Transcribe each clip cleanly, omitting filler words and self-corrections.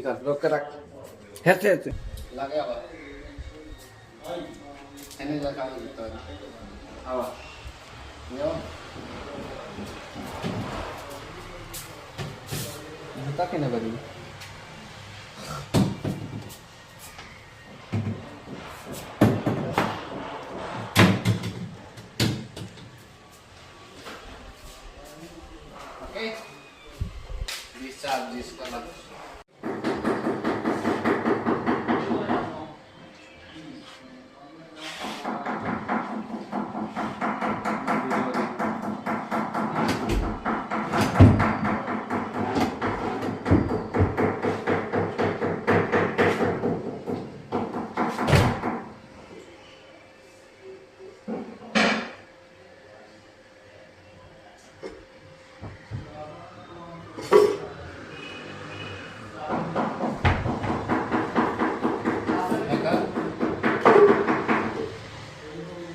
Dikas blok kerak. Headset. Lagi apa? Ini juga kamu gitu. Apa? Yo. Juta kenapa dulu? Oke. Bisa di sekolah.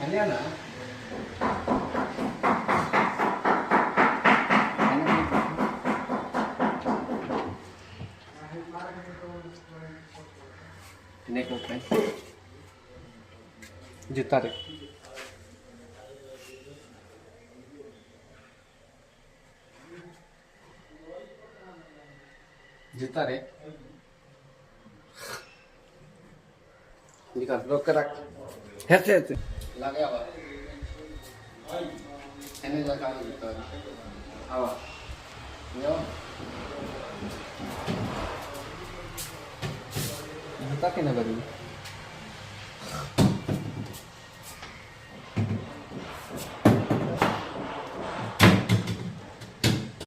Ini ana. Ini kopen. Juta deh. Juta deh. Dikas blok kerak. Headset. Lagi apa? Ini juga kamu gitu. Apa? Yo. Juta kenapa dulu?